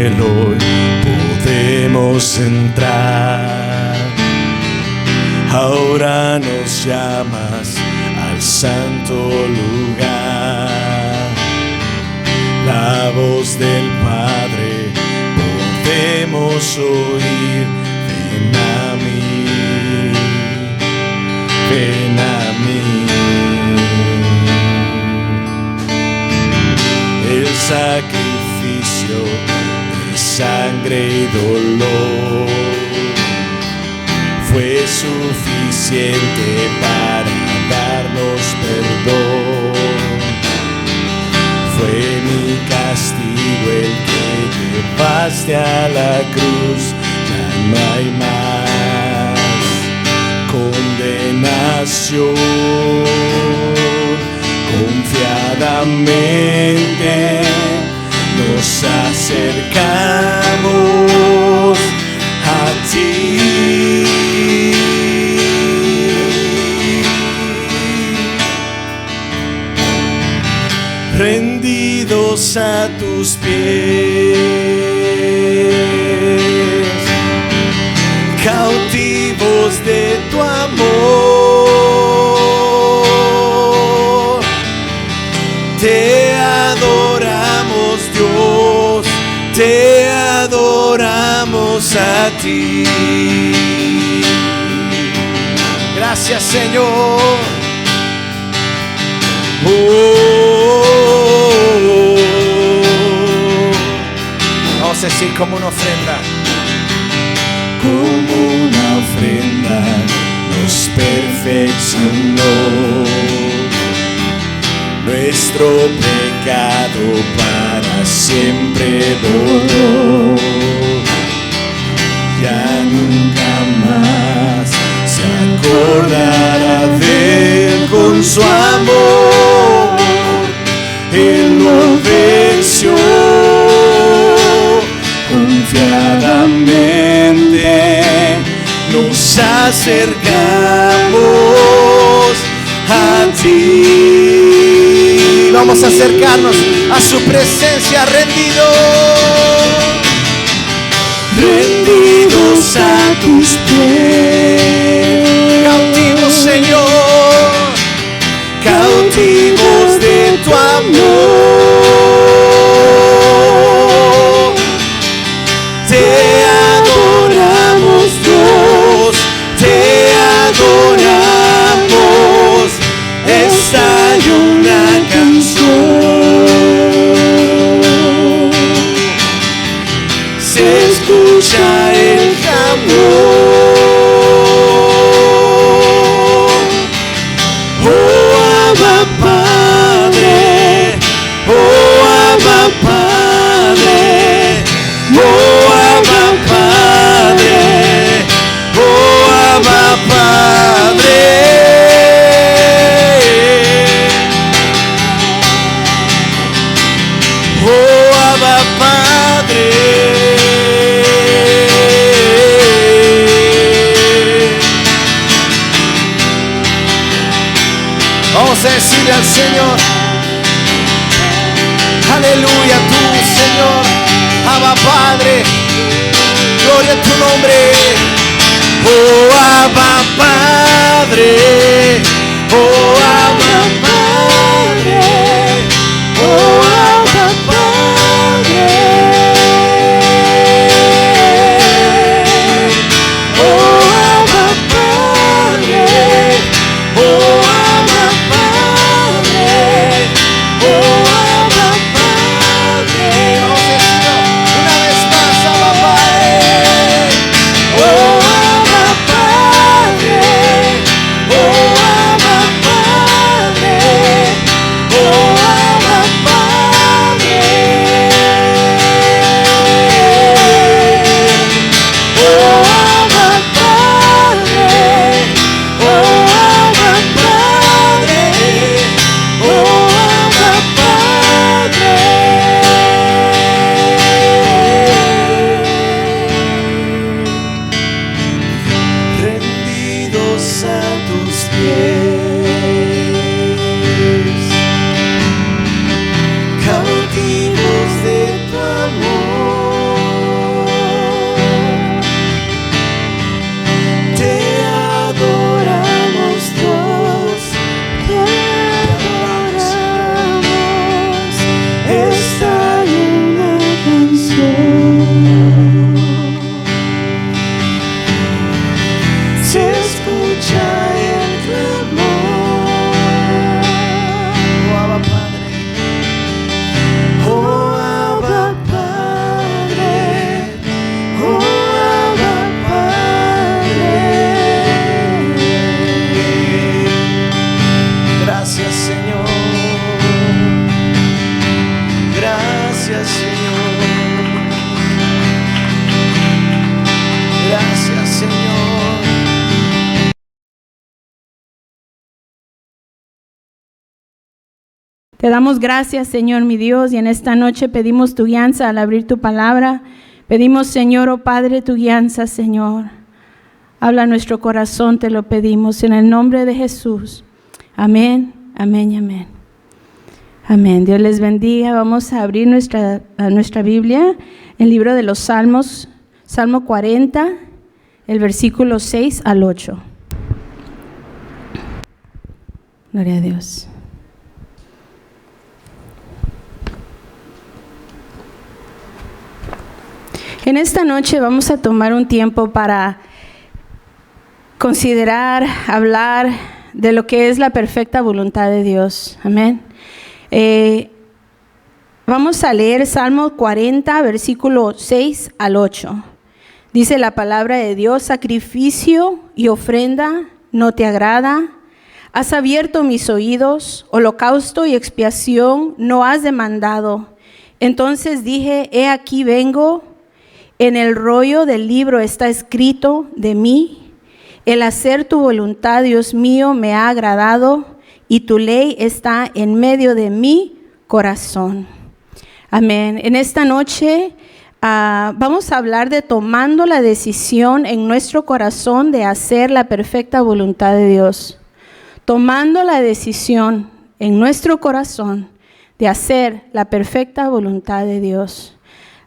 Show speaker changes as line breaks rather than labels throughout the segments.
él hoy podemos entrar. Ahora nos llamas al santo lugar. La voz del Padre podemos oír. Ven a mí, ven a mí. El sacrificio de sangre y dolor fue suficiente para darnos perdón. Fue mi castigo el que llevaste a la cruz. Ya no hay más condenación. Confiadamente nos acercamos a ti. Rendidos a tus pies, cautivos de tu amor, te adoramos, Dios, te adoramos a ti. Gracias, Señor. Vamos a decir como una ofrenda. Como una ofrenda nos perfeccionó. Nuestro pecado para siempre borró. Ya nunca más se acordará de él con su amor. Él lo venció. Confiadamente nos acercamos a ti. Vamos a acercarnos a su presencia rendidos a tus pies. Cautivos, Señor, cautivos de tu amor. Te adoramos, Dios, te adoramos. Esta es una canción. Se escucha el clamor. Oh, Abba Padre, oh, Abba Padre, oh, Abba Padre, oh, Abba Padre. Oh, Abba Padre. Vamos a decirle al Señor, aleluya, tú, Señor, Abba Padre, gloria a tu nombre. Oh, Abba Padre, oh, Abba Padre, oh, Abba Padre, oh, Abba Padre, oh, Abba Padre, oh, Abba Padre. Vamos a decirlo una vez más, Abba Padre, oh, Abba Padre, oh,
Te damos gracias, Señor, mi Dios, y en esta noche pedimos tu guianza al abrir tu palabra. Pedimos, Señor, oh Padre, tu guianza, Señor. Habla nuestro corazón, te lo pedimos, en el nombre de Jesús. Amén, amén y amén. Amén. Dios les bendiga. Vamos a abrir nuestra Biblia, el libro de los Salmos, Salmo 40, el versículo 6 al 8. Gloria a Dios. En esta noche vamos a tomar un tiempo para considerar, hablar de lo que es la perfecta voluntad de Dios. Amén. Vamos a leer Salmo 40, versículo 6 al 8. Dice la palabra de Dios: sacrificio y ofrenda no te agrada. Has abierto mis oídos, holocausto y expiación no has demandado. Entonces dije, he aquí vengo, en el rollo del libro está escrito de mí. El hacer tu voluntad, Dios mío, me ha agradado, y tu ley está en medio de mi corazón. Amén. En esta noche vamos a hablar de tomando la decisión en nuestro corazón de hacer la perfecta voluntad de Dios. Tomando la decisión en nuestro corazón de hacer la perfecta voluntad de Dios.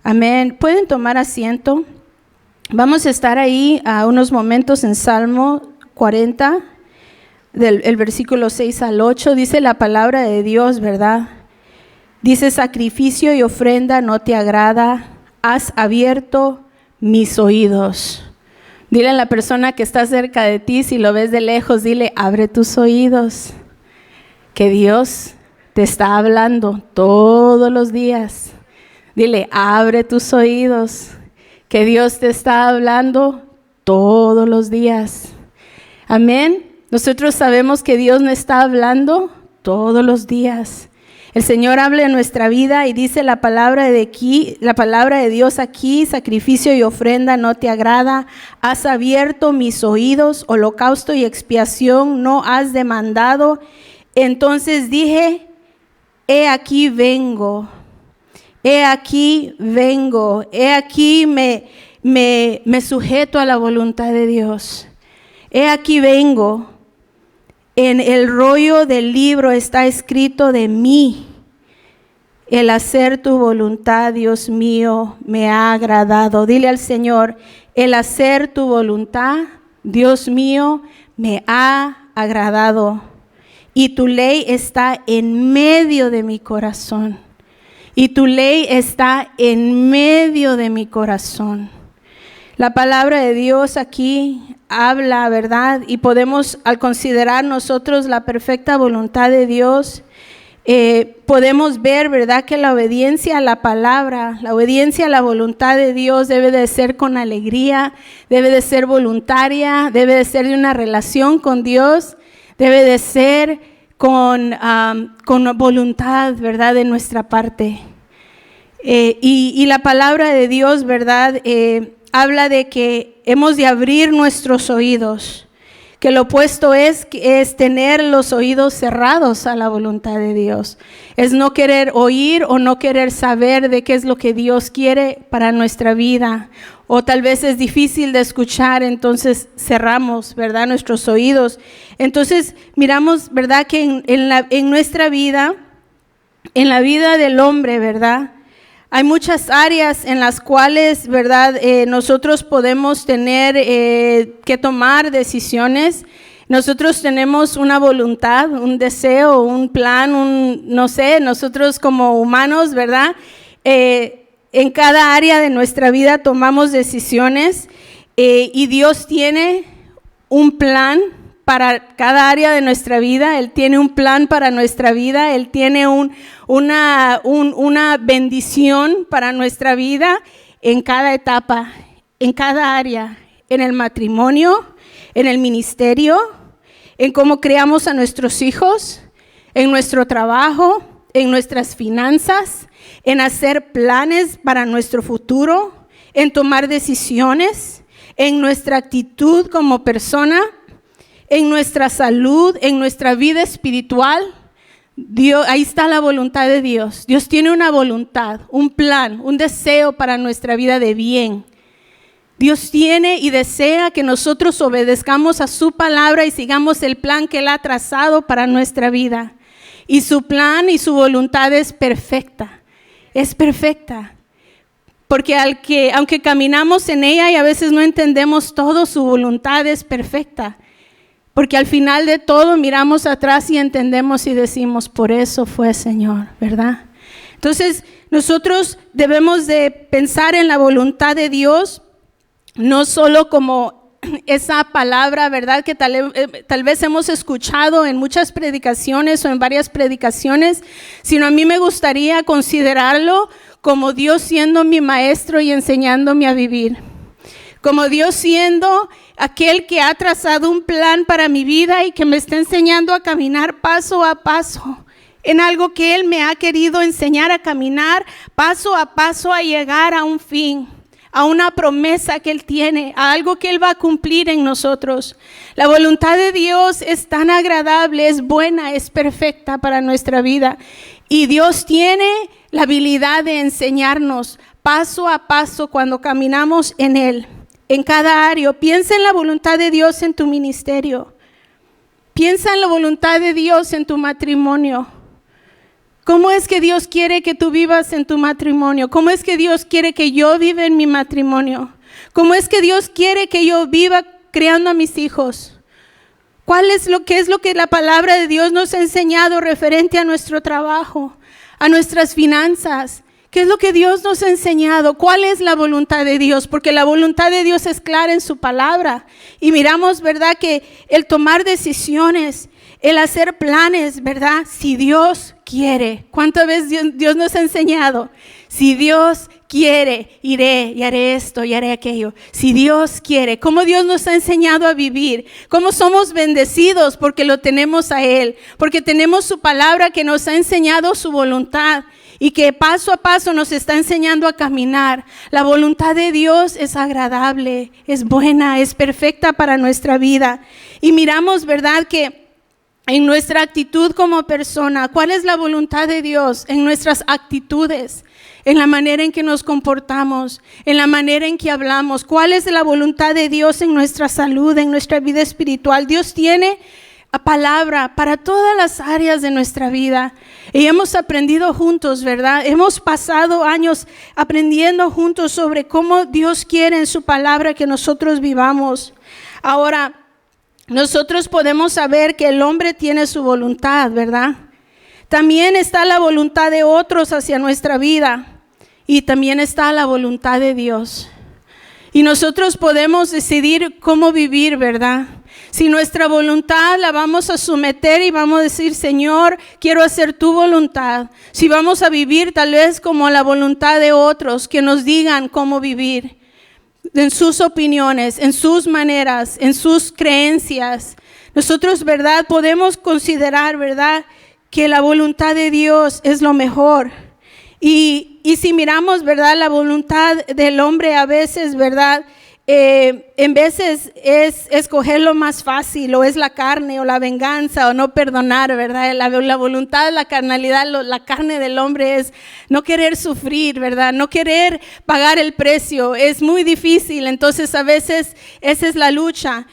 Amén. Pueden tomar asiento. Vamos a estar ahí a unos momentos en Salmo 40, el versículo 6 al 8. Dice la palabra de Dios, ¿verdad? Dice, sacrificio y ofrenda no te agrada. Has abierto mis oídos. Dile a la persona que está cerca de ti, si lo ves de lejos, dile, abre tus oídos. Que Dios te está hablando todos los días. Dile, abre tus oídos. Que Dios te está hablando todos los días. Amén. Nosotros sabemos que Dios nos está hablando todos los días. El Señor habla en nuestra vida y dice la palabra de Dios aquí, sacrificio y ofrenda no te agrada. Has abierto mis oídos, holocausto y expiación no has demandado. Entonces dije, he aquí vengo, he aquí vengo, he aquí me sujeto a la voluntad de Dios. He aquí vengo. En el rollo del libro está escrito de mí. El hacer tu voluntad, Dios mío, me ha agradado. Dile al Señor, el hacer tu voluntad, Dios mío, me ha agradado. Y tu ley está en medio de mi corazón. Y tu ley está en medio de mi corazón. La palabra de Dios aquí habla, ¿verdad? Y podemos, al considerar nosotros la perfecta voluntad de Dios, podemos ver, ¿verdad?, que la obediencia a la palabra, la obediencia a la voluntad de Dios debe de ser con alegría, debe de ser voluntaria, debe de ser de una relación con Dios, debe de ser con voluntad, ¿verdad?, de nuestra parte. Y la palabra de Dios, ¿verdad?, habla de que hemos de abrir nuestros oídos, que lo opuesto es tener los oídos cerrados a la voluntad de Dios. Es no querer oír o no querer saber de qué es lo que Dios quiere para nuestra vida. O tal vez es difícil de escuchar, entonces cerramos, ¿verdad?, nuestros oídos. Entonces miramos, ¿verdad?, que en nuestra vida, en la vida del hombre, ¿verdad?, hay muchas áreas en las cuales, ¿verdad?, nosotros podemos tener que tomar decisiones. Nosotros tenemos una voluntad, un deseo, un plan, no sé, nosotros como humanos, ¿verdad?, en cada área de nuestra vida tomamos decisiones y Dios tiene un plan para cada área de nuestra vida. Él tiene un plan para nuestra vida. Él tiene una bendición para nuestra vida en cada etapa, en cada área, en el matrimonio, en el ministerio, en cómo criamos a nuestros hijos, en nuestro trabajo, en nuestras finanzas, en hacer planes para nuestro futuro, en tomar decisiones, en nuestra actitud como persona, en nuestra salud, en nuestra vida espiritual. Dios, ahí está la voluntad de Dios. Dios tiene una voluntad, un plan, un deseo para nuestra vida de bien. Dios tiene y desea que nosotros obedezcamos a su palabra y sigamos el plan que Él ha trazado para nuestra vida. Y su plan y su voluntad es perfecta. Es perfecta. Porque aunque caminamos en ella y a veces no entendemos todo, su voluntad es perfecta. Porque al final de todo miramos atrás y entendemos y decimos, por eso fue, Señor, ¿verdad? Entonces, nosotros debemos de pensar en la voluntad de Dios, no solo como esa palabra, ¿verdad? Que tal vez hemos escuchado en muchas predicaciones o en varias predicaciones, sino a mí me gustaría considerarlo como Dios siendo mi maestro y enseñándome a vivir. Como Dios siendo aquel que ha trazado un plan para mi vida y que me está enseñando a caminar paso a paso en algo que Él me ha querido enseñar a caminar paso a paso a llegar a un fin, a una promesa que Él tiene, a algo que Él va a cumplir en nosotros. La voluntad de Dios es tan agradable, es buena, es perfecta para nuestra vida. Y Dios tiene la habilidad de enseñarnos paso a paso cuando caminamos en Él. En cada área, piensa en la voluntad de Dios en tu ministerio. Piensa en la voluntad de Dios en tu matrimonio. ¿Cómo es que Dios quiere que tú vivas en tu matrimonio? ¿Cómo es que Dios quiere que yo viva en mi matrimonio? ¿Cómo es que Dios quiere que yo viva criando a mis hijos? ¿Qué es lo que la palabra de Dios nos ha enseñado referente a nuestro trabajo, a nuestras finanzas? ¿Qué es lo que Dios nos ha enseñado? ¿Cuál es la voluntad de Dios? Porque la voluntad de Dios es clara en su palabra. Y miramos, ¿verdad? Que el tomar decisiones, el hacer planes, ¿verdad? Si Dios quiere. ¿Cuántas veces Dios nos ha enseñado? Si Dios quiere, iré y haré esto y haré aquello. Si Dios quiere. ¿Cómo Dios nos ha enseñado a vivir? ¿Cómo somos bendecidos? Porque lo tenemos a Él. Porque tenemos su palabra que nos ha enseñado su voluntad. Y que paso a paso nos está enseñando a caminar. La voluntad de Dios es agradable, es buena, es perfecta para nuestra vida. Y miramos, ¿verdad?, que en nuestra actitud como persona, ¿cuál es la voluntad de Dios? En nuestras actitudes, en la manera en que nos comportamos, en la manera en que hablamos. ¿Cuál es la voluntad de Dios en nuestra salud, en nuestra vida espiritual? Dios tiene palabra para todas las áreas de nuestra vida. Y hemos aprendido juntos, ¿verdad? Hemos pasado años aprendiendo juntos sobre cómo Dios quiere en su palabra que nosotros vivamos. Ahora, nosotros podemos saber que el hombre tiene su voluntad, ¿verdad? También está la voluntad de otros hacia nuestra vida y también está la voluntad de Dios. Y nosotros podemos decidir cómo vivir, ¿verdad? Si nuestra voluntad la vamos a someter y vamos a decir, Señor, quiero hacer tu voluntad. Si vamos a vivir tal vez como la voluntad de otros que nos digan cómo vivir, en sus opiniones, en sus maneras, en sus creencias. Nosotros, ¿verdad? Podemos considerar, ¿verdad?, que la voluntad de Dios es lo mejor. Y si miramos, ¿verdad?, la voluntad del hombre a veces, ¿verdad?, en veces es escoger lo más fácil, o es la carne, o la venganza, o no perdonar, ¿verdad? La voluntad, la carnalidad, la carne del hombre es no querer sufrir, ¿verdad? No querer pagar el precio, es muy difícil, entonces a veces esa es la lucha.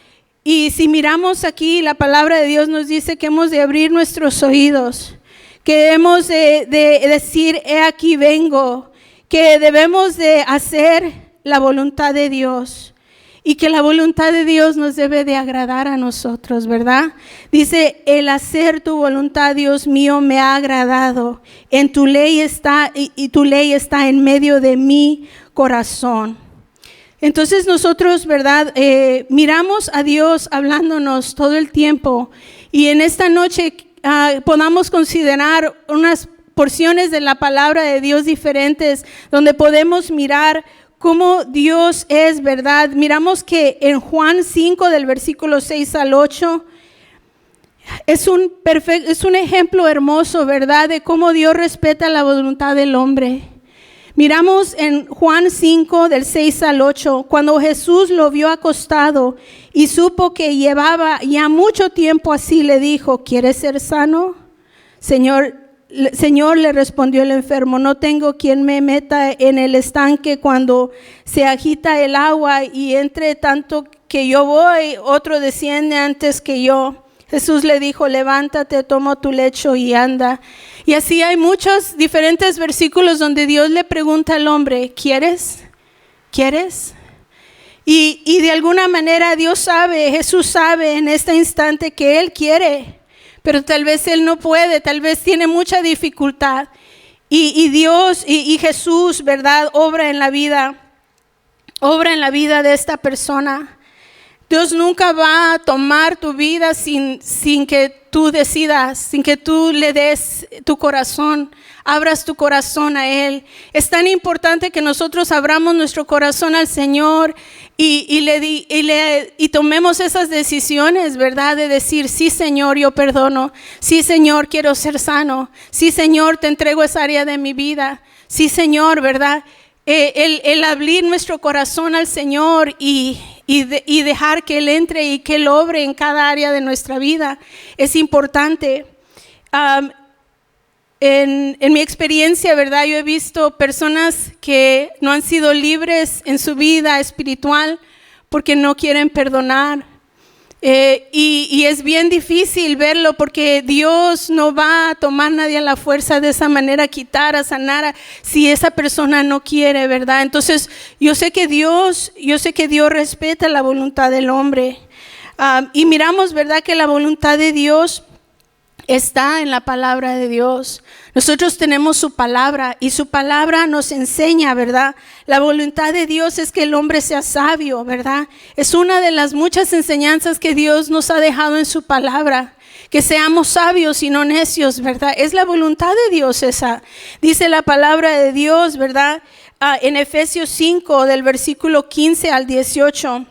Y si miramos aquí, la palabra de Dios nos dice que hemos de abrir nuestros oídos, que hemos de decir, he aquí vengo, que debemos de hacer la voluntad de Dios y que la voluntad de Dios nos debe de agradar a nosotros, ¿verdad? Dice, el hacer tu voluntad, Dios mío, me ha agradado. En tu ley está y tu ley está en medio de mi corazón. Entonces nosotros, ¿verdad? Miramos a Dios hablándonos todo el tiempo y en esta noche podamos considerar unas porciones de la palabra de Dios diferentes donde podemos mirar cómo Dios es, ¿verdad? Miramos que en Juan 5 del versículo 6 al 8 es un ejemplo hermoso, ¿verdad? De cómo Dios respeta la voluntad del hombre. Miramos en Juan 5 del 6 al 8, cuando Jesús lo vio acostado y supo que llevaba ya mucho tiempo así, le dijo, ¿quieres ser sano? Señor, le respondió el enfermo, no tengo quien me meta en el estanque cuando se agita el agua y entre tanto que yo voy, otro desciende antes que yo. Jesús le dijo, levántate, toma tu lecho y anda. Y así hay muchos diferentes versículos donde Dios le pregunta al hombre, ¿quieres? ¿Quieres? Y de alguna manera Dios sabe, Jesús sabe en este instante que Él quiere, pero tal vez Él no puede, tal vez tiene mucha dificultad. Y Dios y Jesús, ¿verdad? Obra en la vida de esta persona. Dios nunca va a tomar tu vida sin que tú decidas, sin que tú le des tu corazón, abras tu corazón a Él. Es tan importante que nosotros abramos nuestro corazón al Señor y tomemos esas decisiones, ¿verdad? De decir, sí Señor, yo perdono. Sí Señor, quiero ser sano. Sí Señor, te entrego esa área de mi vida. Sí Señor, ¿verdad? El abrir nuestro corazón al Señor y dejar que Él entre y que Él obre en cada área de nuestra vida es importante. En mi experiencia, ¿verdad? Yo he visto personas que no han sido libres en su vida espiritual porque no quieren perdonar. Y es bien difícil verlo porque Dios no va a tomar a nadie a la fuerza de esa manera, a quitar, a sanar, si esa persona no quiere, ¿verdad? Entonces, yo sé que Dios respeta la voluntad del hombre. Y miramos, ¿verdad? Que la voluntad de Dios está en la palabra de Dios. Nosotros tenemos su palabra y su palabra nos enseña, ¿verdad? La voluntad de Dios es que el hombre sea sabio, ¿verdad? Es una de las muchas enseñanzas que Dios nos ha dejado en su palabra, que seamos sabios y no necios, ¿verdad? Es la voluntad de Dios esa. Dice la palabra de Dios, ¿verdad? En Efesios 5, del versículo 15 al 18,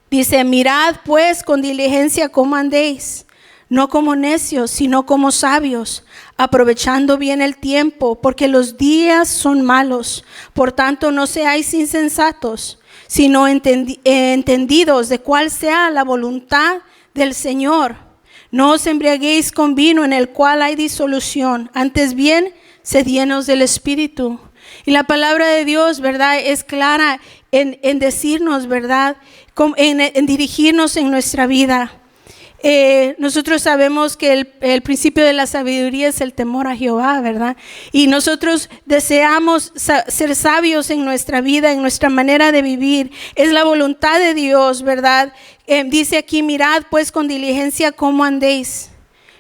dice, mirad pues con diligencia cómo andéis, no como necios, sino como sabios, aprovechando bien el tiempo, porque los días son malos. Por tanto, no seáis insensatos, sino entendidos de cuál sea la voluntad del Señor. No os embriaguéis con vino en el cual hay disolución, antes bien, sed llenos del Espíritu. Y la palabra de Dios, ¿verdad?, es clara en decirnos, ¿verdad?, en dirigirnos en nuestra vida. Nosotros sabemos que el principio de la sabiduría es el temor a Jehová, ¿verdad? Y nosotros deseamos ser sabios en nuestra vida, en nuestra manera de vivir. Es la voluntad de Dios, ¿verdad? Dice aquí, mirad pues con diligencia cómo andéis.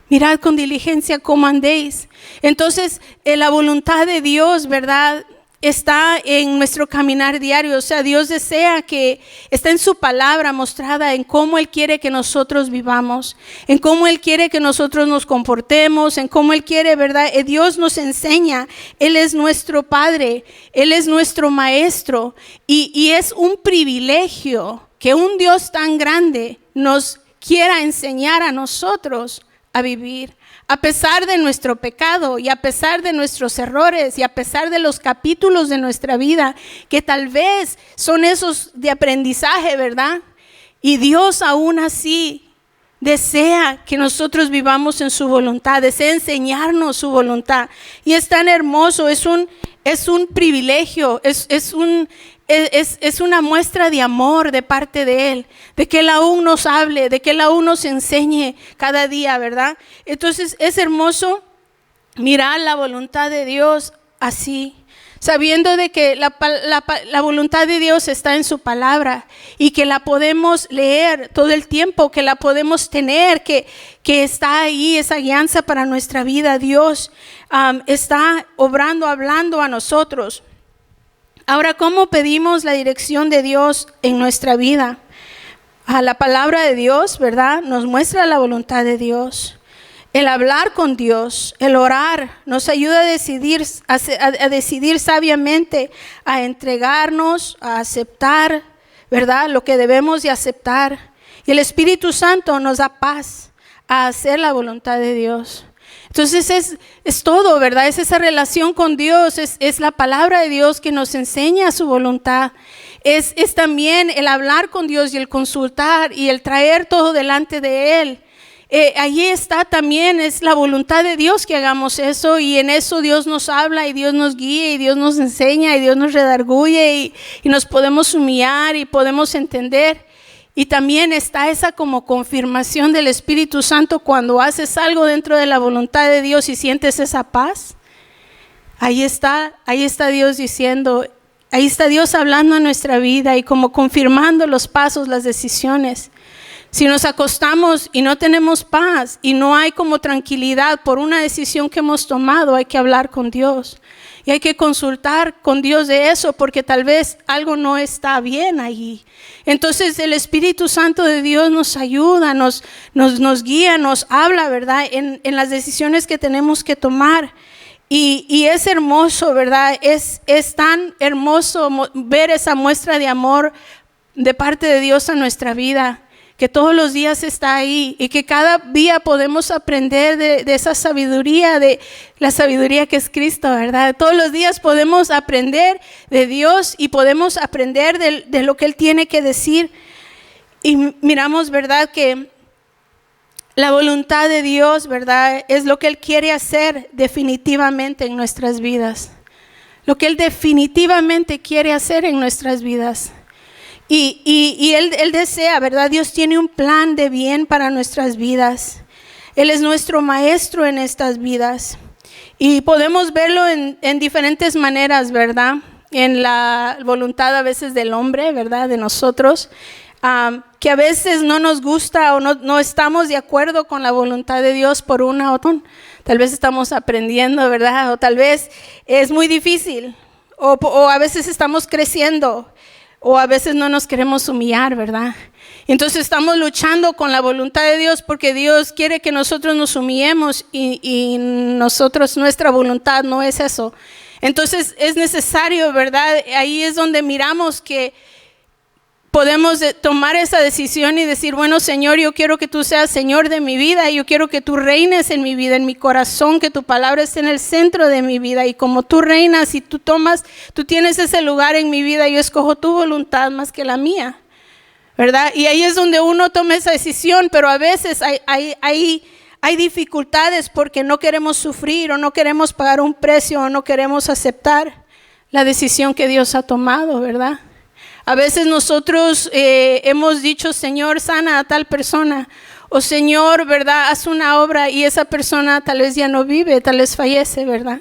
Mirad con diligencia cómo andéis. Entonces, la voluntad de Dios, ¿verdad?, está en nuestro caminar diario. O sea, Dios desea que está en su palabra mostrada en cómo Él quiere que nosotros vivamos, en cómo Él quiere que nosotros nos comportemos, en cómo Él quiere, ¿verdad? Dios nos enseña. Él es nuestro Padre, Él es nuestro Maestro y es un privilegio que un Dios tan grande nos quiera enseñar a nosotros a vivir. A pesar de nuestro pecado y a pesar de nuestros errores y a pesar de los capítulos de nuestra vida que tal vez son esos de aprendizaje, ¿verdad? Y Dios aún así desea que nosotros vivamos en su voluntad, desea enseñarnos su voluntad. Y es tan hermoso, es un privilegio, es una muestra de amor de parte de Él, de que Él aún nos hable, de que Él aún nos enseñe cada día, ¿verdad? Entonces es hermoso mirar la voluntad de Dios así, sabiendo de que la voluntad de Dios está en su palabra y que la podemos leer todo el tiempo, que la podemos tener, que está ahí esa guianza para nuestra vida. Dios está obrando, hablando a nosotros. Ahora, ¿cómo pedimos la dirección de Dios en nuestra vida? La palabra de Dios, ¿verdad?, nos muestra la voluntad de Dios. El hablar con Dios, el orar, nos ayuda a decidir sabiamente, a entregarnos, a aceptar, ¿verdad?, lo que debemos de aceptar. Y el Espíritu Santo nos da paz a hacer la voluntad de Dios. Entonces es todo, ¿verdad? Es esa relación con Dios, es la palabra de Dios que nos enseña su voluntad. Es también el hablar con Dios y el consultar y el traer todo delante de Él. allí está también, es la voluntad de Dios que hagamos eso, y en eso Dios nos habla y Dios nos guía y Dios nos enseña y Dios nos redarguye y nos podemos humillar y podemos entender. Y también está esa como confirmación del Espíritu Santo cuando haces algo dentro de la voluntad de Dios y sientes esa paz. Ahí está Dios diciendo, ahí está Dios hablando en nuestra vida y como confirmando los pasos, las decisiones. Si nos acostamos y no tenemos paz y no hay como tranquilidad por una decisión que hemos tomado, hay que hablar con Dios y hay que consultar con Dios de eso, porque tal vez algo no está bien allí. Entonces el Espíritu Santo de Dios nos ayuda, nos guía, nos habla, ¿verdad? En las decisiones que tenemos que tomar. Y es hermoso, ¿verdad? Es tan hermoso ver esa muestra de amor de parte de Dios a nuestra vida, que todos los días está ahí y que cada día podemos aprender de esa sabiduría, de la sabiduría que es Cristo, ¿verdad? Todos los días podemos aprender de Dios y podemos aprender de lo que Él tiene que decir. Y miramos, ¿verdad?, que la voluntad de Dios, ¿verdad?, es lo que Él quiere hacer definitivamente en nuestras vidas. Lo que Él definitivamente quiere hacer en nuestras vidas. Y Él desea, ¿verdad? Dios tiene un plan de bien para nuestras vidas. Él es nuestro maestro en estas vidas. Y podemos verlo en diferentes maneras, ¿verdad? En la voluntad a veces del hombre, ¿verdad? De nosotros. Que a veces no nos gusta o no estamos de acuerdo con la voluntad de Dios por una u otra. Tal vez estamos aprendiendo, ¿verdad? O tal vez es muy difícil. O a veces estamos creciendo. O a veces no nos queremos humillar, ¿verdad? Entonces estamos luchando con la voluntad de Dios porque Dios quiere que nosotros nos humillemos y nuestra voluntad no es eso. Entonces es necesario, ¿verdad? Ahí es donde miramos que podemos tomar esa decisión y decir, bueno, Señor, yo quiero que tú seas Señor de mi vida, yo quiero que tú reines en mi vida, en mi corazón, que tu palabra esté en el centro de mi vida, y como tú reinas y tú tienes ese lugar en mi vida, yo escojo tu voluntad más que la mía, ¿verdad? Y ahí es donde uno toma esa decisión, pero a veces hay dificultades porque no queremos sufrir o no queremos pagar un precio o no queremos aceptar la decisión que Dios ha tomado, ¿verdad? A veces nosotros hemos dicho, Señor, sana a tal persona, o Señor, ¿verdad?, haz una obra, y esa persona tal vez ya no vive, tal vez fallece, ¿verdad?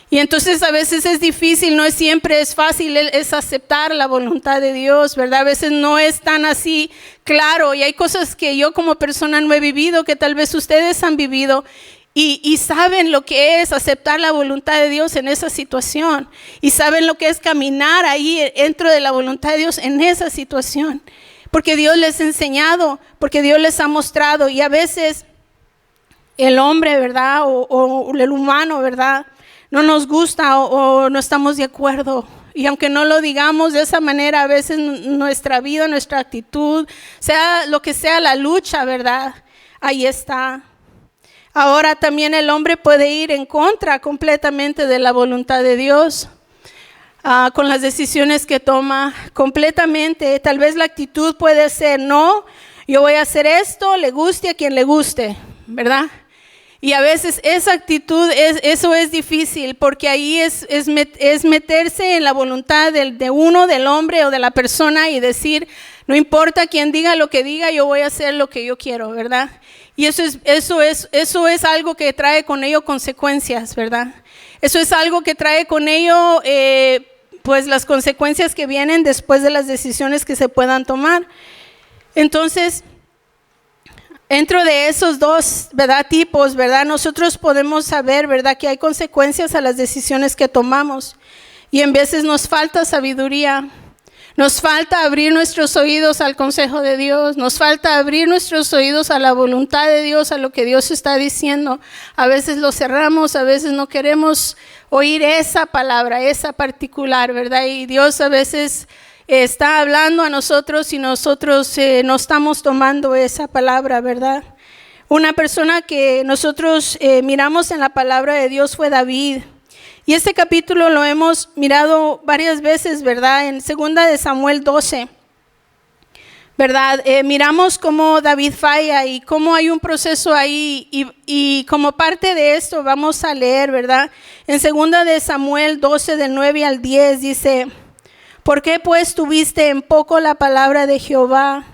Y entonces a veces es difícil, no siempre es fácil, es aceptar la voluntad de Dios, ¿verdad? A veces no es tan así claro, y hay cosas que yo como persona no he vivido, que tal vez ustedes han vivido, y saben lo que es aceptar la voluntad de Dios en esa situación. Y saben lo que es caminar ahí dentro de la voluntad de Dios en esa situación. Porque Dios les ha enseñado, porque Dios les ha mostrado. Y a veces el hombre, ¿verdad? O el humano, ¿verdad?, no nos gusta o no estamos de acuerdo. Y aunque no lo digamos de esa manera, a veces nuestra vida, nuestra actitud, sea lo que sea la lucha, ¿verdad?, ahí está. Ahora también el hombre puede ir en contra completamente de la voluntad de Dios, con las decisiones que toma completamente. Tal vez la actitud puede ser, no, yo voy a hacer esto, le guste a quien le guste, ¿verdad? Y a veces esa actitud, eso es difícil, porque ahí es meterse en la voluntad de uno, del hombre o de la persona, y decir, no importa quién diga lo que diga, yo voy a hacer lo que yo quiero, ¿verdad? Y eso es algo que trae con ello consecuencias, ¿verdad? Eso es algo que trae con ello, pues las consecuencias que vienen después de las decisiones que se puedan tomar. Entonces, dentro de esos dos, ¿verdad?, tipos, ¿verdad?, nosotros podemos saber, ¿verdad?, que hay consecuencias a las decisiones que tomamos. Y en veces nos falta sabiduría. Nos falta abrir nuestros oídos al consejo de Dios, nos falta abrir nuestros oídos a la voluntad de Dios, a lo que Dios está diciendo. A veces lo cerramos, a veces no queremos oír esa palabra, esa particular, ¿verdad? Y Dios a veces está hablando a nosotros y nosotros no estamos tomando esa palabra, ¿verdad? Una persona que nosotros miramos en la palabra de Dios fue David. Y este capítulo lo hemos mirado varias veces, ¿verdad? En 2 de Samuel 12, ¿verdad? Miramos cómo David falla y cómo hay un proceso ahí y como parte de esto vamos a leer, ¿verdad? En 2 de Samuel 12 del 9 al 10 dice: ¿por qué pues tuviste en poco la palabra de Jehová,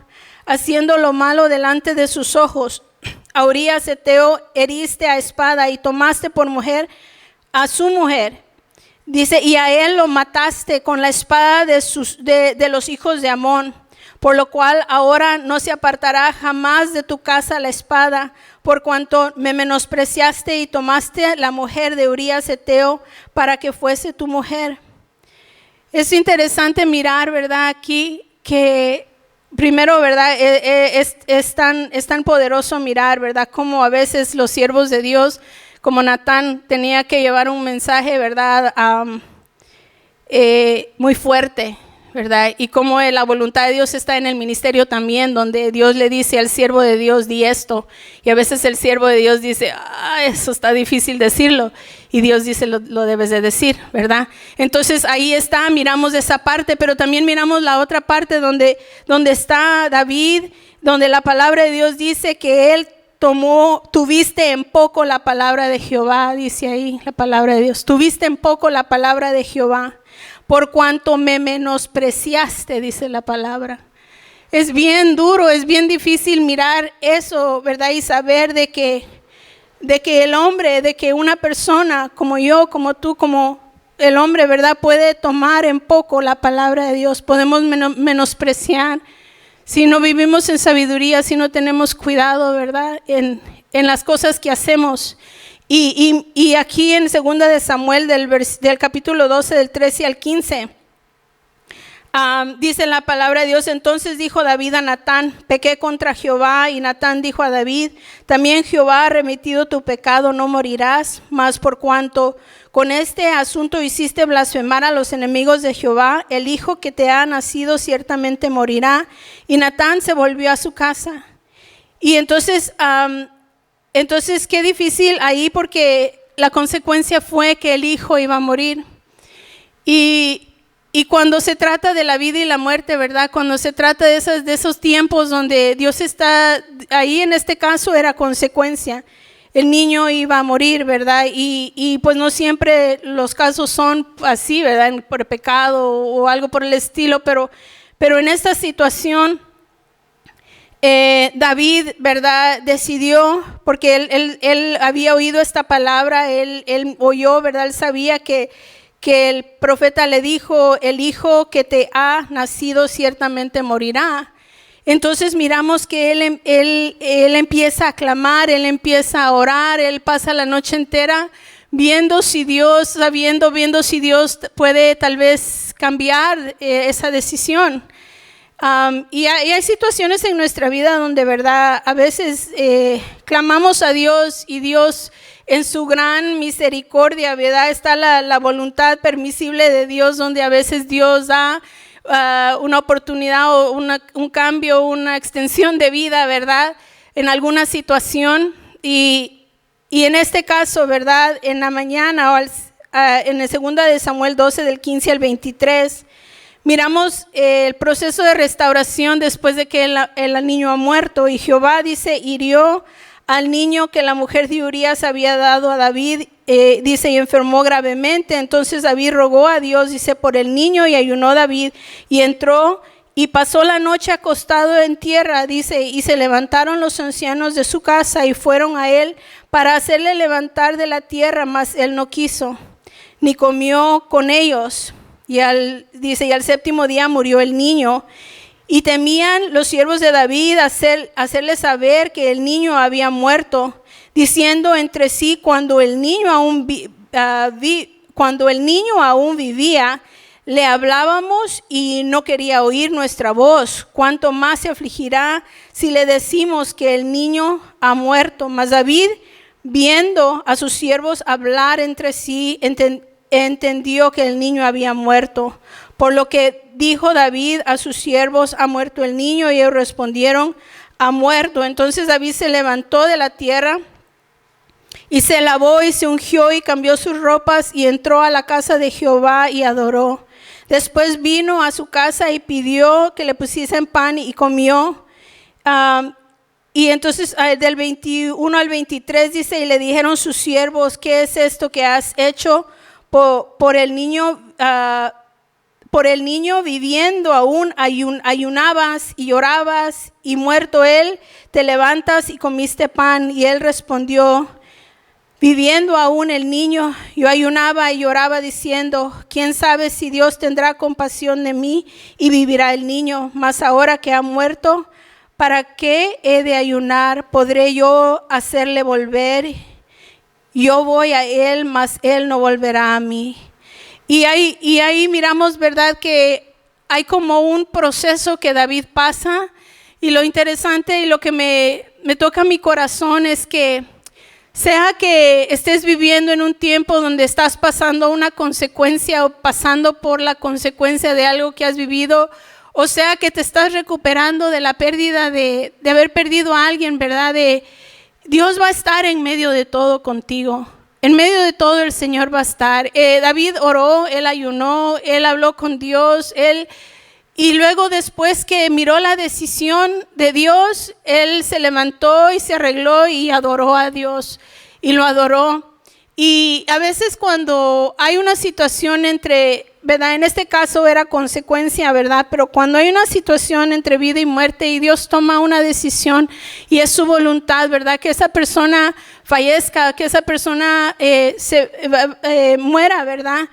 haciendo lo malo delante de sus ojos? A Urías Heteo heriste a espada y tomaste por mujer a su mujer. Dice, y a él lo mataste con la espada de los hijos de Amón, por lo cual ahora no se apartará jamás de tu casa la espada, por cuanto me menospreciaste y tomaste la mujer de Urías Heteo para que fuese tu mujer. Es interesante mirar, ¿verdad? Aquí que primero, ¿verdad? Es tan poderoso mirar, ¿verdad? Como a veces los siervos de Dios, como Natán, tenía que llevar un mensaje, ¿verdad? Muy fuerte, ¿verdad? Y como la voluntad de Dios está en el ministerio también, donde Dios le dice al siervo de Dios, di esto. Y a veces el siervo de Dios dice, eso está difícil decirlo. Y Dios dice, lo debes de decir, ¿verdad? Entonces ahí está, miramos esa parte, pero también miramos la otra parte donde está David, donde la palabra de Dios dice que él tuviste en poco la palabra de Jehová, dice ahí la palabra de Dios. Tuviste en poco la palabra de Jehová, por cuanto me menospreciaste, dice la palabra. Es bien duro, es bien difícil mirar eso, ¿verdad? Y saber de que el hombre, de que una persona como yo, como tú, como el hombre, ¿verdad? Puede tomar en poco la palabra de Dios. Podemos menospreciar. Si no vivimos en sabiduría, si no tenemos cuidado, ¿verdad? En las cosas que hacemos. Y aquí en 2 de Samuel, del capítulo 12, del 13 al 15, dice la palabra de Dios: entonces dijo David a Natán, pequé contra Jehová. Y Natán dijo a David, también Jehová ha remitido tu pecado, no morirás. Mas por cuanto con este asunto hiciste blasfemar a los enemigos de Jehová, el hijo que te ha nacido ciertamente morirá. Y Natán se volvió a su casa. Y entonces qué difícil ahí, porque la consecuencia fue que el hijo iba a morir. Y cuando se trata de la vida y la muerte, ¿verdad? Cuando se trata de esos tiempos donde Dios está ahí, en este caso era consecuencia. El niño iba a morir, ¿verdad? Y pues no siempre los casos son así, ¿verdad? Por pecado o algo por el estilo, pero en esta situación David, ¿verdad? Decidió, porque él había oído esta palabra, él oyó, ¿verdad? Él sabía que el profeta le dijo, el hijo que te ha nacido ciertamente morirá. Entonces miramos que él empieza a clamar, él empieza a orar, él pasa la noche entera viendo si Dios puede tal vez cambiar esa decisión. Y hay situaciones en nuestra vida donde, ¿verdad? A veces clamamos a Dios y Dios en su gran misericordia, ¿verdad? Está la voluntad permisible de Dios, donde a veces Dios da una oportunidad o un cambio, una extensión de vida, ¿verdad? En alguna situación. Y en este caso, ¿verdad? En la mañana, en el 2 de Samuel 12, del 15 al 23, miramos el proceso de restauración después de que el niño ha muerto. Y Jehová, dice, hirió al niño que la mujer de Urías había dado a David, dice, y enfermó gravemente. Entonces David rogó a Dios, dice, por el niño, y ayunó David, y entró y pasó la noche acostado en tierra, dice, y se levantaron los ancianos de su casa y fueron a él para hacerle levantar de la tierra, mas él no quiso, ni comió con ellos. Y al 7º día murió el niño. Y temían los siervos de David hacerle saber que el niño había muerto, diciendo entre sí, cuando el niño aún vivía, le hablábamos y no quería oír nuestra voz. Cuánto más se afligirá si le decimos que el niño ha muerto. Mas David, viendo a sus siervos hablar entre sí, entendió que el niño había muerto. Por lo que dijo David a sus siervos, ha muerto el niño, y ellos respondieron, ha muerto. Entonces David se levantó de la tierra y se lavó y se ungió y cambió sus ropas y entró a la casa de Jehová y adoró. Después vino a su casa y pidió que le pusiesen pan y comió. Y entonces del 21 al 23 dice, y le dijeron sus siervos, ¿qué es esto que has hecho por el niño? Por el niño viviendo aún ayunabas y llorabas, y muerto él, te levantas y comiste pan. Y él respondió, viviendo aún el niño, yo ayunaba y lloraba diciendo, ¿quién sabe si Dios tendrá compasión de mí y vivirá el niño? Mas ahora que ha muerto, ¿para qué he de ayunar? ¿Podré yo hacerle volver? Yo voy a él, mas él no volverá a mí. Y ahí miramos, ¿verdad?, que hay como un proceso que David pasa. Y lo interesante y lo que me toca mi corazón es que sea que estés viviendo en un tiempo donde estás pasando una consecuencia o pasando por la consecuencia de algo que has vivido, o sea que te estás recuperando de la pérdida de haber perdido a alguien, ¿verdad? Dios va a estar en medio de todo contigo. En medio de todo el Señor va a estar. David oró, él ayunó, él habló con Dios, y luego después que miró la decisión de Dios, él se levantó y se arregló y adoró a Dios y lo adoró. Y a veces cuando hay una situación ¿verdad? En este caso era consecuencia, ¿verdad? Pero cuando hay una situación entre vida y muerte y Dios toma una decisión y es su voluntad, ¿verdad? Que esa persona fallezca, que esa persona muera, ¿verdad?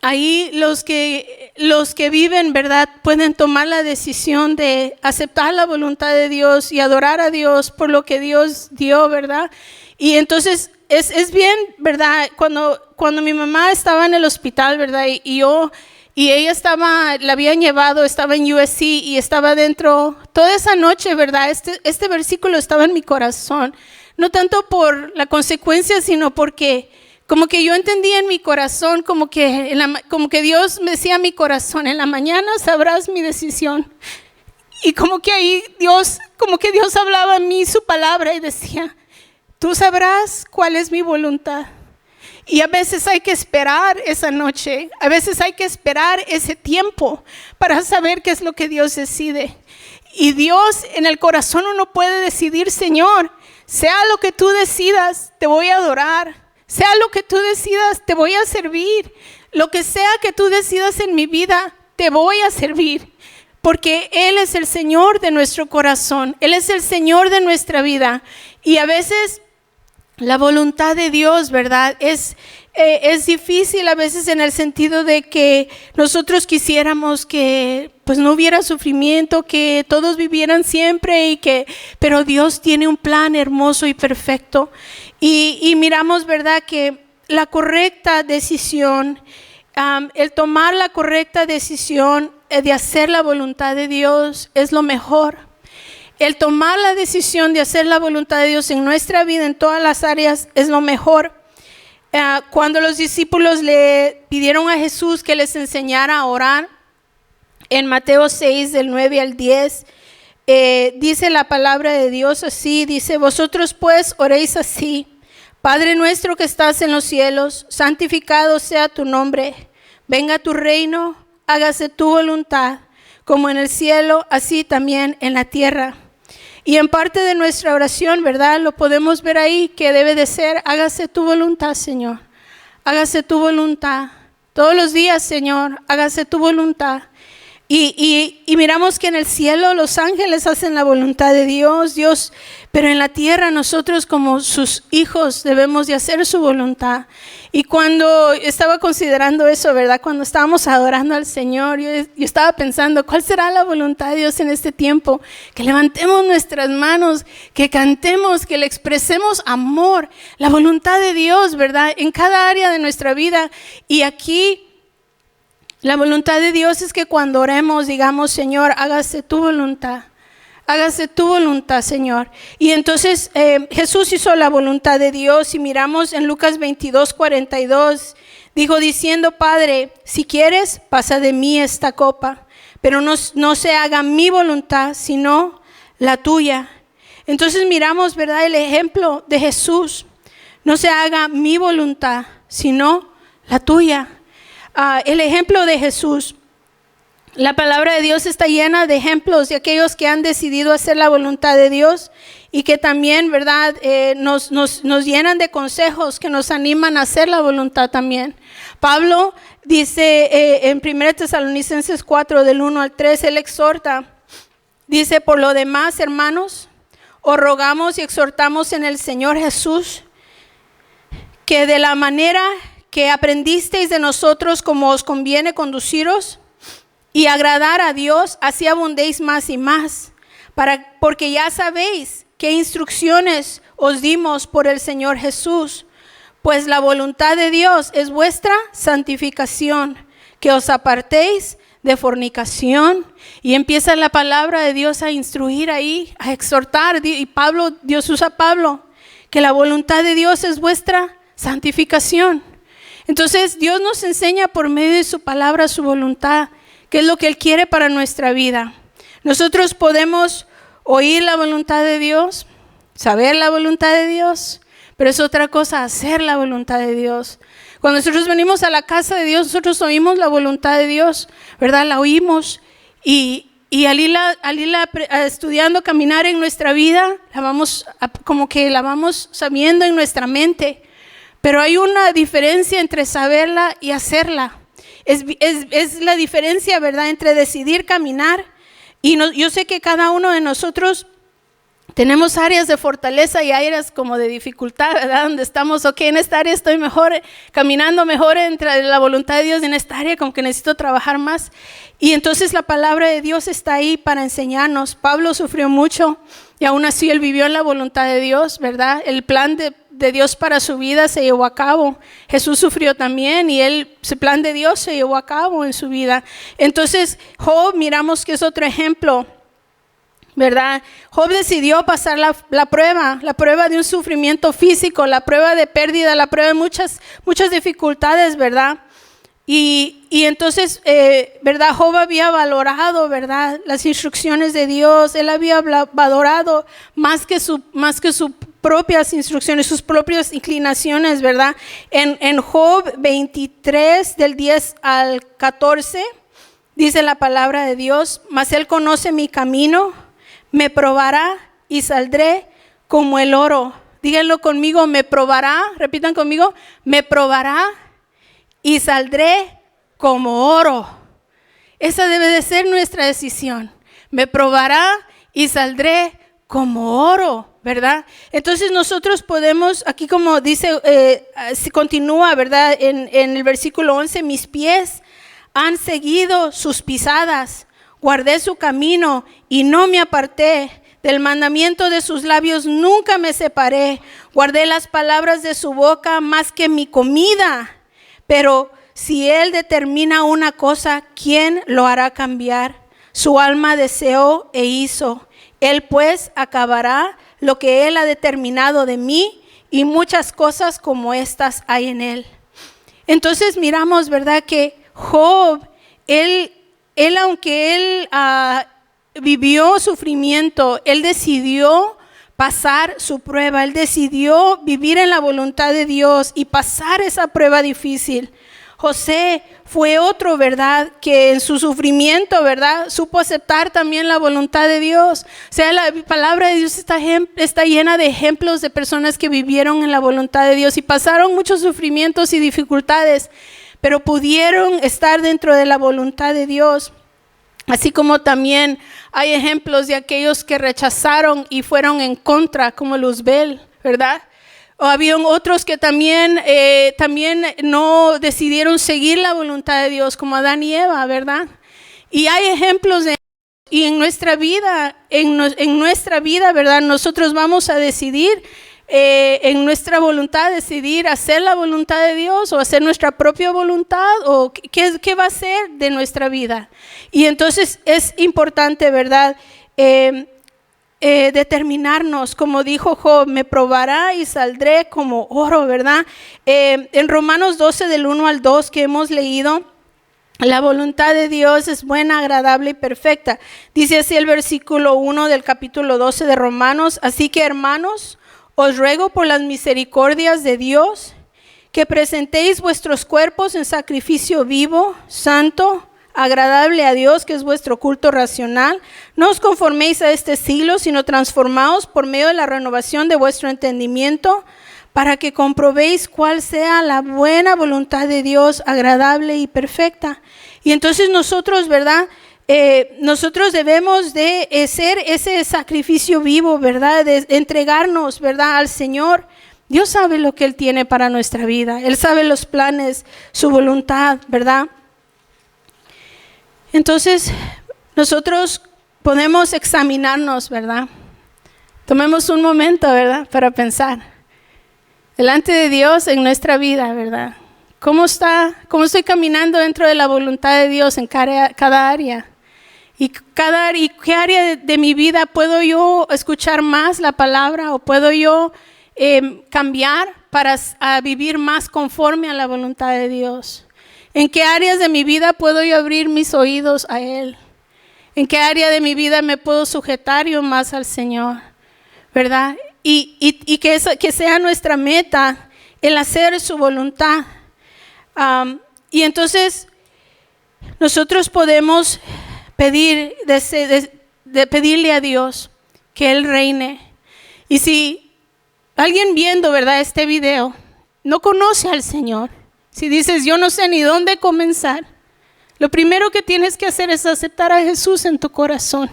Ahí los que viven, ¿verdad?, pueden tomar la decisión de aceptar la voluntad de Dios y adorar a Dios por lo que Dios dio, ¿verdad? Y entonces es bien, ¿verdad? Cuando mi mamá estaba en el hospital, ¿verdad? Y ella la habían llevado, estaba en USC y estaba dentro toda esa noche, ¿verdad? Este versículo estaba en mi corazón, no tanto por la consecuencia, sino porque como que yo entendía en mi corazón, como que Dios me decía a mi corazón, en la mañana sabrás mi decisión. Y como que ahí Dios hablaba a mí su palabra y decía, tú sabrás cuál es mi voluntad. Y a veces hay que esperar esa noche, a veces hay que esperar ese tiempo para saber qué es lo que Dios decide. Y Dios en el corazón uno puede decidir, Señor, sea lo que tú decidas, te voy a adorar. Sea lo que tú decidas, te voy a servir. Lo que sea que tú decidas en mi vida, te voy a servir. Porque Él es el Señor de nuestro corazón. Él es el Señor de nuestra vida. Y a veces la voluntad de Dios, ¿verdad? Es difícil a veces en el sentido de que nosotros quisiéramos que pues no hubiera sufrimiento, que todos vivieran siempre, pero Dios tiene un plan hermoso y perfecto. Y miramos, ¿verdad?, que la correcta decisión, el tomar la correcta decisión de hacer la voluntad de Dios es lo mejor. El tomar la decisión de hacer la voluntad de Dios en nuestra vida, en todas las áreas, es lo mejor. Cuando los discípulos le pidieron a Jesús que les enseñara a orar, en Mateo 6, del 9 al 10, dice la palabra de Dios así, dice, vosotros pues oréis así, Padre nuestro que estás en los cielos, santificado sea tu nombre, venga tu reino, hágase tu voluntad, como en el cielo, así también en la tierra. Y en parte de nuestra oración, ¿verdad?, lo podemos ver ahí, que debe de ser, hágase tu voluntad, Señor, hágase tu voluntad. Todos los días, Señor, hágase tu voluntad. Y miramos que en el cielo los ángeles hacen la voluntad de Dios, pero en la tierra nosotros como sus hijos debemos de hacer su voluntad. Y cuando estaba considerando eso, ¿verdad?, cuando estábamos adorando al Señor, yo estaba pensando, ¿cuál será la voluntad de Dios en este tiempo? Que levantemos nuestras manos, que cantemos, que le expresemos amor, la voluntad de Dios, ¿verdad?, en cada área de nuestra vida. Y aquí la voluntad de Dios es que cuando oremos digamos, Señor, hágase tu voluntad, Señor. Y entonces Jesús hizo la voluntad de Dios y miramos en Lucas 22, 42, dijo diciendo, Padre, si quieres, pasa de mí esta copa, pero no se haga mi voluntad, sino la tuya. Entonces miramos, ¿verdad?, el ejemplo de Jesús, no se haga mi voluntad, sino la tuya. el ejemplo de Jesús. La palabra de Dios está llena de ejemplos de aquellos que han decidido hacer la voluntad de Dios y que también, ¿verdad? Nos llenan de consejos que nos animan a hacer la voluntad también. Pablo dice en 1 Tesalonicenses 4, del 1 al 3, él exhorta, dice: por lo demás, hermanos, os rogamos y exhortamos en el Señor Jesús, que de la manera que aprendisteis de nosotros como os conviene conduciros y agradar a Dios, así abundéis más y más, porque ya sabéis qué instrucciones os dimos por el Señor Jesús, pues la voluntad de Dios es vuestra santificación, que os apartéis de fornicación. Y empieza la palabra de Dios a instruir ahí, a exhortar, y Dios usa a Pablo, que la voluntad de Dios es vuestra santificación. Entonces Dios nos enseña por medio de su palabra su voluntad, qué es lo que Él quiere para nuestra vida. Nosotros podemos oír la voluntad de Dios, saber la voluntad de Dios, pero es otra cosa hacer la voluntad de Dios. Cuando nosotros venimos a la casa de Dios, nosotros oímos la voluntad de Dios, ¿verdad? La oímos y al irla estudiando, caminar en nuestra vida, la vamos sabiendo en nuestra mente. Pero hay una diferencia entre saberla y hacerla. Es la diferencia, ¿verdad?, entre decidir caminar. Y yo sé que cada uno de nosotros tenemos áreas de fortaleza y áreas como de dificultad, ¿verdad? Donde estamos, en esta área estoy mejor, caminando mejor entre la voluntad de Dios, en esta área como que necesito trabajar más. Y entonces la palabra de Dios está ahí para enseñarnos. Pablo sufrió mucho y aún así él vivió en la voluntad de Dios, ¿verdad? El plan de Dios para su vida se llevó a cabo. Jesús sufrió también y ese plan de Dios se llevó a cabo en su vida. Entonces Job, miramos que es otro ejemplo, ¿verdad? Job decidió pasar la prueba de un sufrimiento físico, la prueba de pérdida, la prueba de muchas dificultades, ¿verdad? Y entonces, ¿verdad? Job había valorado, ¿verdad?, las instrucciones de Dios. Él había valorado más que sus propias instrucciones, sus propias inclinaciones, ¿verdad? En Job 23, del 10 al 14, dice la palabra de Dios: mas Él conoce mi camino, me probará y saldré como el oro. Díganlo conmigo: me probará. Repitan conmigo: me probará y saldré como oro. Esa debe de ser nuestra decisión. Me probará y saldré como oro, ¿verdad? Entonces nosotros podemos, aquí como dice, continúa, ¿verdad? En el versículo 11, mis pies han seguido sus pisadas, guardé su camino y no me aparté. Del mandamiento de sus labios nunca me separé. Guardé las palabras de su boca más que mi comida. Pero si Él determina una cosa, ¿quién lo hará cambiar? Su alma deseó e hizo. Él pues acabará lo que Él ha determinado de mí, y muchas cosas como estas hay en Él. Entonces miramos, ¿verdad?, que Job, él aunque él vivió sufrimiento, él decidió pasar su prueba. Él decidió vivir en la voluntad de Dios y pasar esa prueba difícil. José fue otro, ¿verdad?, que en su sufrimiento, ¿verdad?, supo aceptar también la voluntad de Dios. O sea, la palabra de Dios está llena de ejemplos de personas que vivieron en la voluntad de Dios y pasaron muchos sufrimientos y dificultades, pero pudieron estar dentro de la voluntad de Dios. Así como también hay ejemplos de aquellos que rechazaron y fueron en contra, como Luzbel, ¿verdad? O habían otros que también no decidieron seguir la voluntad de Dios, como Adán y Eva, ¿verdad? Y hay ejemplos y en nuestra vida, ¿verdad? Nosotros vamos a decidir en nuestra voluntad, decidir hacer la voluntad de Dios o hacer nuestra propia voluntad, o qué va a ser de nuestra vida. Y entonces es importante, ¿verdad?, determinarnos, como dijo Job: me probará y saldré como oro, ¿verdad? En Romanos 12, del 1 al 2 que hemos leído, la voluntad de Dios es buena, agradable y perfecta. Dice así el versículo 1 del capítulo 12 de Romanos: así que, hermanos, os ruego por las misericordias de Dios que presentéis vuestros cuerpos en sacrificio vivo, santo, agradable a Dios, que es vuestro culto racional. No os conforméis a este siglo, sino transformaos por medio de la renovación de vuestro entendimiento, para que comprobéis cuál sea la buena voluntad de Dios, agradable y perfecta. Y entonces nosotros, ¿verdad? Nosotros debemos de ser ese sacrificio vivo, ¿verdad? De entregarnos, ¿verdad? Al Señor. Dios sabe lo que Él tiene para nuestra vida. Él sabe los planes, su voluntad, ¿verdad? Entonces, nosotros podemos examinarnos, ¿verdad? Tomemos un momento, ¿verdad? Para pensar delante de Dios en nuestra vida, ¿verdad? ¿Cómo estoy caminando dentro de la voluntad de Dios en cada área? ¿Y qué área de mi vida puedo yo escuchar más la palabra o puedo yo cambiar para vivir más conforme a la voluntad de Dios? ¿En qué áreas de mi vida puedo yo abrir mis oídos a Él? ¿En qué área de mi vida me puedo sujetar yo más al Señor? ¿Verdad? Y que sea nuestra meta el hacer su voluntad. Y entonces nosotros podemos pedirle a Dios que Él reine. Y si alguien viendo, ¿verdad?, este video no conoce al Señor, si dices yo no sé ni dónde comenzar, lo primero que tienes que hacer es aceptar a Jesús en tu corazón.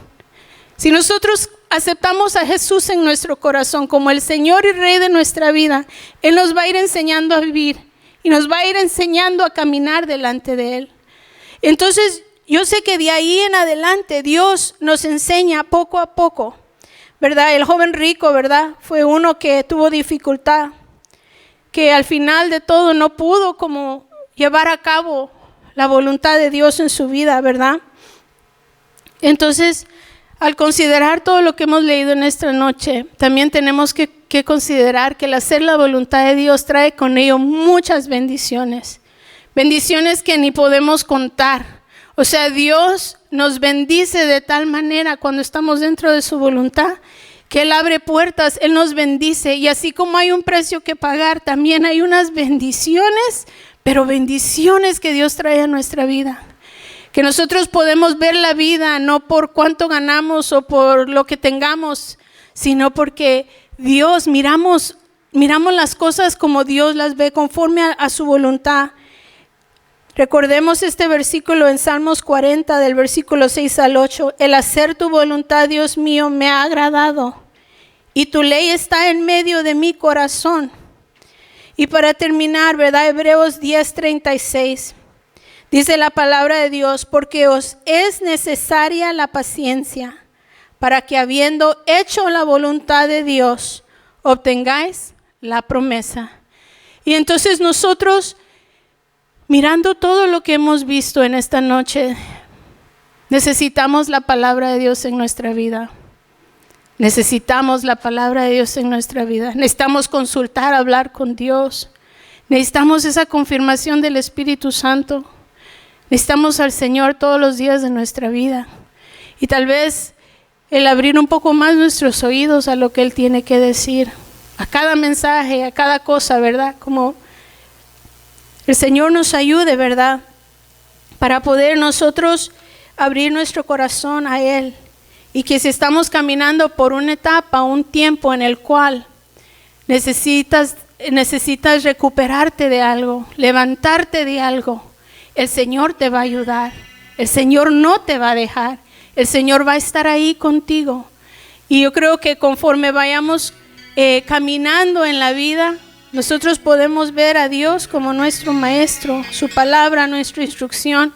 Si nosotros aceptamos a Jesús en nuestro corazón como el Señor y Rey de nuestra vida, Él nos va a ir enseñando a vivir y nos va a ir enseñando a caminar delante de Él. Entonces yo sé que de ahí en adelante Dios nos enseña poco a poco, ¿verdad? El joven rico, ¿verdad?, fue uno que tuvo dificultad, que al final de todo no pudo como llevar a cabo la voluntad de Dios en su vida, ¿verdad? Entonces, al considerar todo lo que hemos leído en esta noche, también tenemos que considerar que el hacer la voluntad de Dios trae con ello muchas bendiciones, bendiciones que ni podemos contar. O sea, Dios nos bendice de tal manera cuando estamos dentro de su voluntad, que Él abre puertas, Él nos bendice. Y así como hay un precio que pagar, también hay unas bendiciones, pero bendiciones que Dios trae a nuestra vida. Que nosotros podemos ver la vida no por cuánto ganamos o por lo que tengamos, sino porque Dios, miramos las cosas como Dios las ve, conforme a su voluntad. Recordemos este versículo en Salmos 40, del versículo 6 al 8. El hacer tu voluntad, Dios mío, me ha agradado, y tu ley está en medio de mi corazón. Y para terminar, ¿verdad? Hebreos 10:36. Dice la palabra de Dios, porque os es necesaria la paciencia, para que habiendo hecho la voluntad de Dios, obtengáis la promesa. Y entonces nosotros, mirando todo lo que hemos visto en esta noche, necesitamos la palabra de Dios en nuestra vida. Necesitamos la palabra de Dios en nuestra vida. Necesitamos consultar, hablar con Dios. Necesitamos esa confirmación del Espíritu Santo. Necesitamos al Señor todos los días de nuestra vida. Y tal vez el abrir un poco más nuestros oídos a lo que Él tiene que decir. A cada mensaje, a cada cosa, ¿verdad? Como el Señor nos ayude, ¿verdad? Para poder nosotros abrir nuestro corazón a Él. Y que si estamos caminando por una etapa, un tiempo en el cual necesitas recuperarte de algo, levantarte de algo, el Señor te va a ayudar. El Señor no te va a dejar. El Señor va a estar ahí contigo. Y yo creo que conforme vayamos caminando en la vida, nosotros podemos ver a Dios como nuestro maestro, su palabra, nuestra instrucción.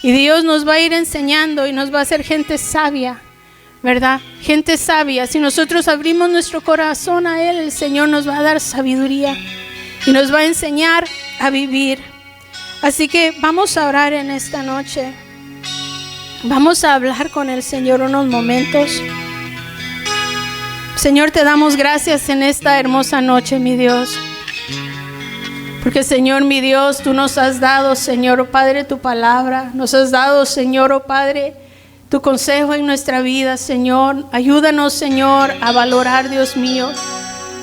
Y Dios nos va a ir enseñando y nos va a hacer gente sabia, ¿verdad? Gente sabia. Si nosotros abrimos nuestro corazón a Él, el Señor nos va a dar sabiduría y nos va a enseñar a vivir. Así que vamos a orar en esta noche. Vamos a hablar con el Señor unos momentos. Señor, te damos gracias en esta hermosa noche, mi Dios. Porque, Señor, mi Dios, tú nos has dado, Señor, oh Padre, tu palabra. Nos has dado, Señor, oh Padre, tu consejo en nuestra vida, Señor. Ayúdanos, Señor, a valorar, Dios mío,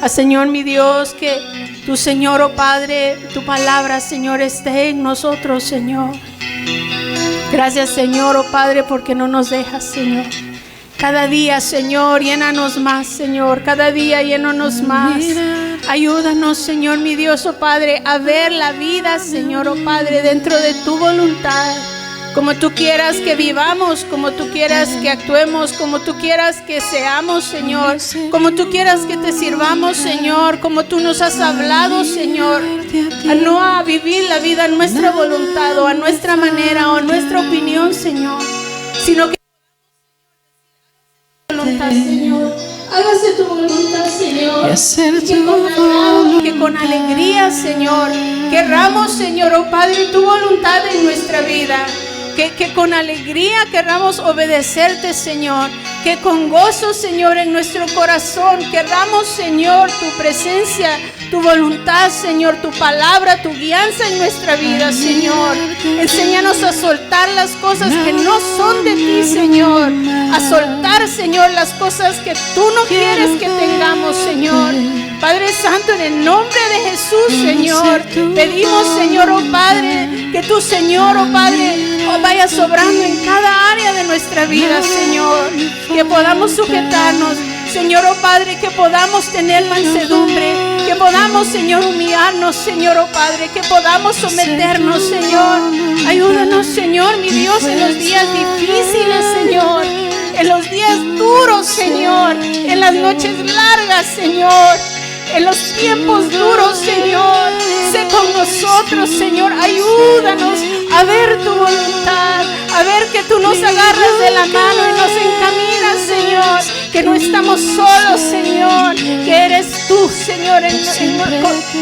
Señor mi Dios, que tu Señor, oh Padre, tu palabra, Señor, esté en nosotros, Señor. Gracias, Señor, oh Padre, porque no nos dejas, Señor. Cada día, Señor, llénanos más, Señor. Cada día llénanos más. Ayúdanos, Señor, mi Dios, oh Padre, a ver la vida, Señor, oh Padre, dentro de tu voluntad. Como tú quieras que vivamos, como tú quieras que actuemos, como tú quieras que seamos, Señor. Como tú quieras que te sirvamos, Señor. Como tú nos has hablado, Señor. No a vivir la vida a nuestra voluntad o a nuestra manera o a nuestra opinión, Señor. Sino que voluntad, Señor. Hágase tu voluntad, Señor. Que con alegría, Señor, querramos, Señor, oh Padre, tu voluntad en nuestra vida. Que con alegría querramos obedecerte, Señor. Que con gozo, Señor, en nuestro corazón querramos, Señor, tu presencia, tu voluntad, Señor, tu palabra, tu guianza en nuestra vida, Señor. Enséñanos a soltar las cosas que no son de ti, Señor. A soltar, Señor, las cosas que tú no quieres que tengamos, Señor. Padre Santo, en el nombre de Jesús, Señor, pedimos, Señor, oh Padre, que tú, Señor, oh Padre, vaya sobrando en cada área de nuestra vida, Señor. Que podamos sujetarnos, Señor, oh Padre, que podamos tener mansedumbre, que podamos, Señor, humillarnos, Señor, oh Padre, que podamos someternos, Señor. Ayúdanos, Señor, mi Dios, en los días difíciles, Señor, en los días duros, Señor, en las noches largas, Señor, en los tiempos duros, Señor. Sé con nosotros, Señor. Ayúdanos a ver tu voluntad, a ver que tú nos agarras de la mano y nos encaminas, Señor. Que no estamos solos, Señor, que eres tú, Señor,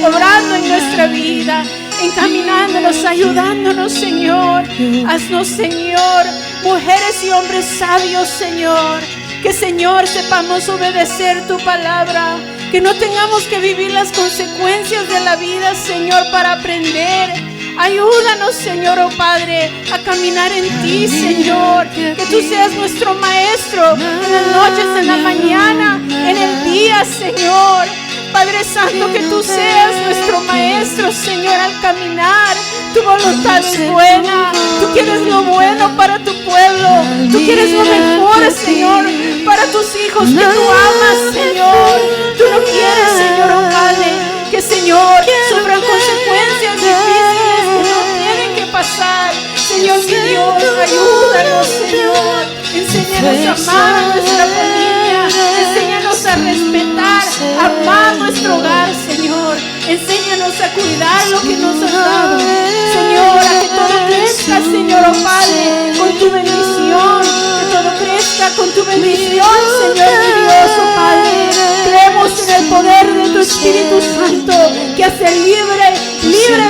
obrando en nuestra vida, encaminándonos, ayudándonos, Señor. Haznos, Señor, mujeres y hombres sabios, Señor. Que, Señor, sepamos obedecer tu palabra. Que no tengamos que vivir las consecuencias de la vida, Señor, para aprender. Ayúdanos, Señor, oh Padre, a caminar en ti, Señor. Que tú seas nuestro maestro en las noches, en la mañana, en el día, Señor. Padre Santo, que tú seas nuestro maestro, Señor, al caminar. Tu voluntad es buena. Tú quieres lo bueno para tu pueblo. Tú quieres lo mejor, Señor, para tus hijos que tú amas, Señor. Tú no quieres, Señor, oh Padre, que, Señor, sufran consecuencias difíciles que no tienen que pasar. Señor, mi Dios, ayúdanos, Señor. Enséñanos a amar a nuestra familia. Enséñanos a respetar, a amar nuestro hogar, Señor. Enséñanos a cuidar lo que nos has dado, Señor. A que todo crezca, Señor, oh Padre, con tu bendición. Que todo crezca con tu bendición, Señor, mi Dios, oh Padre. Creemos en el poder de tu Espíritu Santo, que hace libre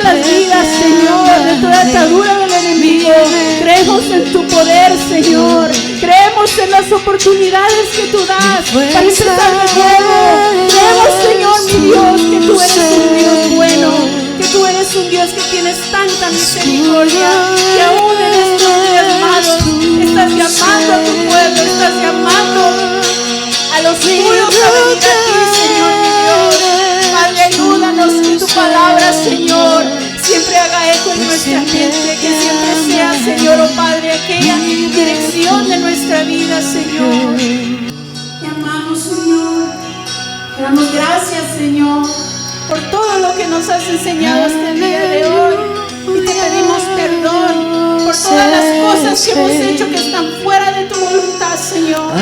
las vidas, Señor, de toda atadura del enemigo. Creemos en tu poder, Señor. Creemos en las oportunidades que tú das para empezar de nuevo. Creemos, Señor, mi Dios, que tú eres un Dios bueno, que tú eres un Dios que tienes tanta misericordia, que aún en estos días malos estás llamando a tu pueblo, estás llamando a los tuyos a venir a ti, Señor, mi Dios. Padre, ayúdanos que tu palabra, Señor, siempre haga eco en nuestra mente, que siempre sea, Señor, oh Padre, aquella dirección de nuestra vida, Señor. Te amamos, Señor. Te damos gracias, Señor, por todo lo que nos has enseñado hasta el día de hoy. Y te pedimos perdón por todas las cosas que hemos hecho que están fuera de tu voluntad, Señor.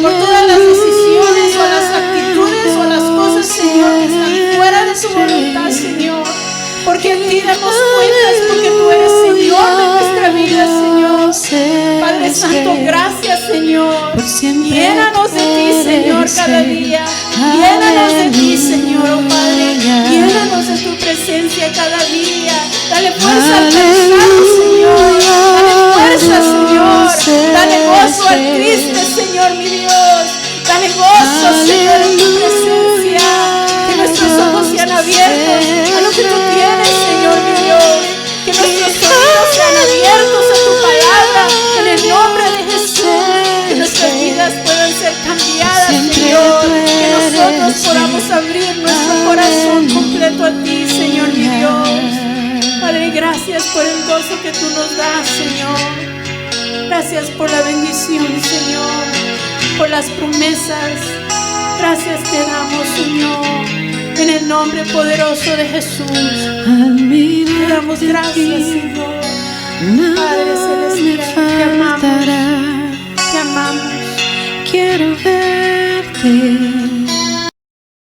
Por todas las decisiones o las actitudes o las cosas, Señor, que están fuera de tu voluntad, Señor. Porque en ti damos cuentas, porque tú eres Señor de nuestra vida, Señor. Padre Santo, gracias, Señor. Llénanos de ti, Señor, cada día. Llénanos de ti, Señor, oh Padre. Llénanos de tu presencia cada día. Dale fuerza al cansado, Señor. Dale fuerza, Señor. Dale gozo al triste, Señor, mi Dios. Dale gozo, Señor, en tu presencia. Que nuestros ojos sean abiertos a lo que tú tienes, Señor, mi Dios. Que nuestros oídos sean abiertos a tu palabra, en el nombre de Jesús. Que nuestras vidas puedan ser cambiadas, Señor. Que nosotros podamos queremos abrir nuestro corazón completo a ti, Señor mi Dios. Padre, gracias por el gozo que tú nos das, Señor. Gracias por la bendición, Señor, por las promesas. Gracias te damos, Señor, en el nombre poderoso de Jesús. Te damos gracias, Señor. Padre celestial, te amamos. Te amamos.
Quiero verte.